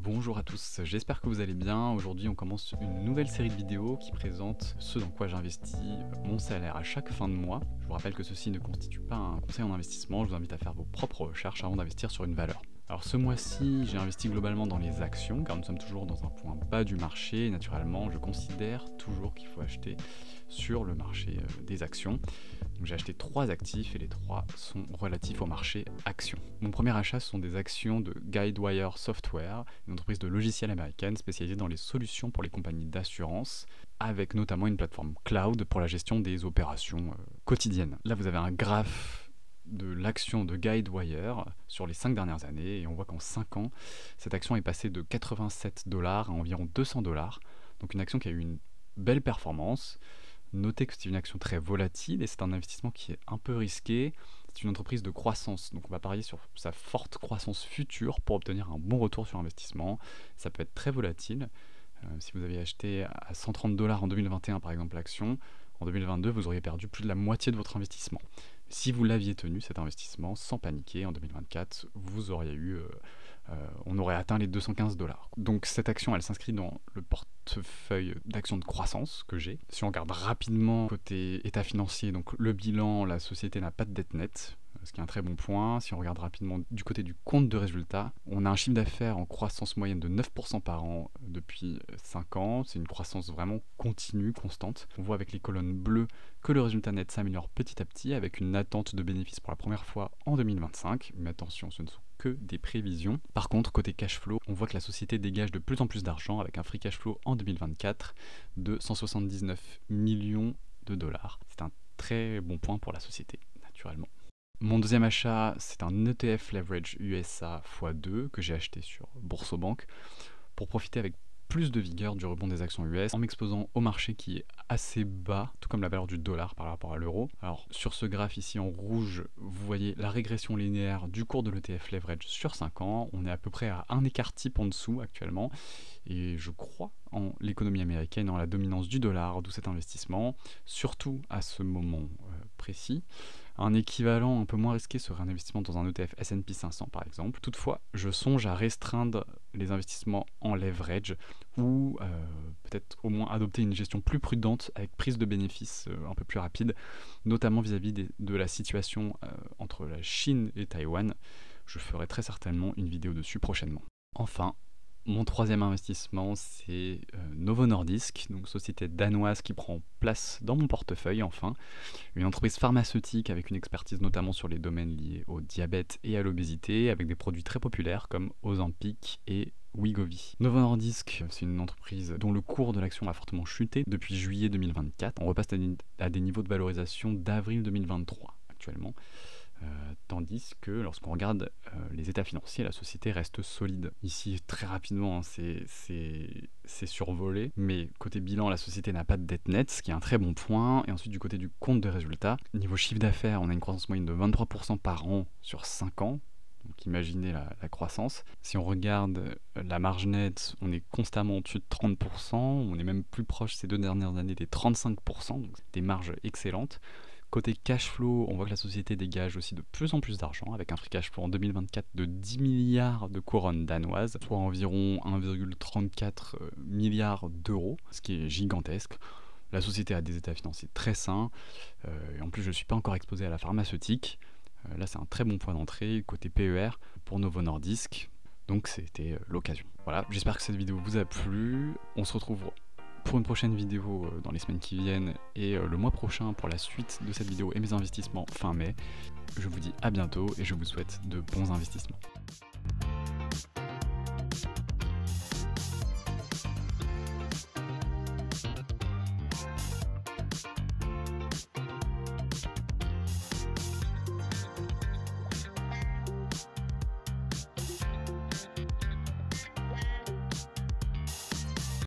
Bonjour à tous, j'espère que vous allez bien. Aujourd'hui on commence une nouvelle série de vidéos qui présente ce dans quoi j'investis mon salaire à chaque fin de mois. Je vous rappelle que ceci ne constitue pas un conseil en investissement, je vous invite à faire vos propres recherches avant d'investir sur une valeur. Alors ce mois-ci j'ai investi globalement dans les actions car nous sommes toujours dans un point bas du marché et naturellement je considère toujours qu'il faut acheter sur le marché des actions. J'ai acheté 3 actifs et les 3 sont relatifs au marché actions. Mon premier achat ce sont des actions de Guidewire Software, une entreprise de logiciels américaine spécialisée dans les solutions pour les compagnies d'assurance, avec notamment une plateforme cloud pour la gestion des opérations quotidiennes. Là vous avez un graphe de l'action de Guidewire sur les 5 dernières années et on voit qu'en 5 ans, cette action est passée de 87 $ à environ 200 $. Donc une action qui a eu une belle performance. Notez que c'est une action très volatile et c'est un investissement qui est un peu risqué. C'est une entreprise de croissance, donc on va parier sur sa forte croissance future pour obtenir un bon retour sur investissement. Ça peut être très volatile. Si vous avez acheté à 130 $ en 2021 par exemple l'action, en 2022 vous auriez perdu plus de la moitié de votre investissement. Si vous l'aviez tenu cet investissement sans paniquer, en 2024 vous auriez eu... on aurait atteint les 215 $. Donc cette action, elle s'inscrit dans le portefeuille d'actions de croissance que j'ai. Si on regarde rapidement côté état financier, donc le bilan, la société n'a pas de dette nette, ce qui est un très bon point. Si on regarde rapidement du côté du compte de résultat, on a un chiffre d'affaires en croissance moyenne de 9% par an depuis 5 ans. C'est une croissance vraiment continue, constante. On voit avec les colonnes bleues que le résultat net s'améliore petit à petit avec une attente de bénéfices pour la première fois en 2025. Mais attention, ce ne sont que des prévisions. Par contre, côté cash flow, on voit que la société dégage de plus en plus d'argent avec un free cash flow en 2024 de 179 millions $. C'est un très bon point pour la société, naturellement. Mon deuxième achat, c'est un ETF Leverage USA x2 que j'ai acheté sur Boursorama pour profiter avec plus de vigueur du rebond des actions US en m'exposant au marché qui est assez bas, tout comme la valeur du dollar par rapport à l'euro. Alors sur ce graphe ici en rouge, vous voyez la régression linéaire du cours de l'ETF Leverage sur 5 ans. On est à peu près à un écart type en dessous actuellement et je crois en l'économie américaine, en la dominance du dollar, d'où cet investissement, surtout à ce moment précis. Un équivalent un peu moins risqué serait un investissement dans un ETF S&P 500 par exemple. Toutefois, je songe à restreindre les investissements en leverage ou peut-être au moins adopter une gestion plus prudente avec prise de bénéfices un peu plus rapide, notamment vis-à-vis de la situation entre la Chine et Taïwan. Je ferai très certainement une vidéo dessus prochainement. Enfin, mon troisième investissement, c'est Novo Nordisk, donc société danoise qui prend place dans mon portefeuille, enfin. Une entreprise pharmaceutique avec une expertise notamment sur les domaines liés au diabète et à l'obésité, avec des produits très populaires comme Ozempic et Wegovy. Novo Nordisk, c'est une entreprise dont le cours de l'action a fortement chuté depuis juillet 2024. On repasse à des niveaux de valorisation d'avril 2023 actuellement. Tandis que lorsqu'on regarde les états financiers, la société reste solide. Ici, très rapidement, c'est survolé, mais côté bilan, la société n'a pas de dette nette, ce qui est un très bon point. Et ensuite, du côté du compte de résultats, niveau chiffre d'affaires, on a une croissance moyenne de 23% par an sur 5 ans. Donc imaginez la croissance. Si on regarde la marge nette, on est constamment au-dessus de 30%, on est même plus proche ces 2 dernières années des 35%, donc des marges excellentes. Côté cash flow, on voit que la société dégage aussi de plus en plus d'argent, avec un free cash flow en 2024 de 10 milliards de couronnes danoises, soit environ 1,34 milliard d'euros, ce qui est gigantesque. La société a des états financiers très sains, et en plus je ne suis pas encore exposé à la pharmaceutique. Là c'est un très bon point d'entrée, côté PER, pour Novo Nordisk, donc c'était l'occasion. Voilà, j'espère que cette vidéo vous a plu, on se retrouve pour une prochaine vidéo dans les semaines qui viennent et le mois prochain pour la suite de cette vidéo et mes investissements fin mai. Je vous dis à bientôt et je vous souhaite de bons investissements.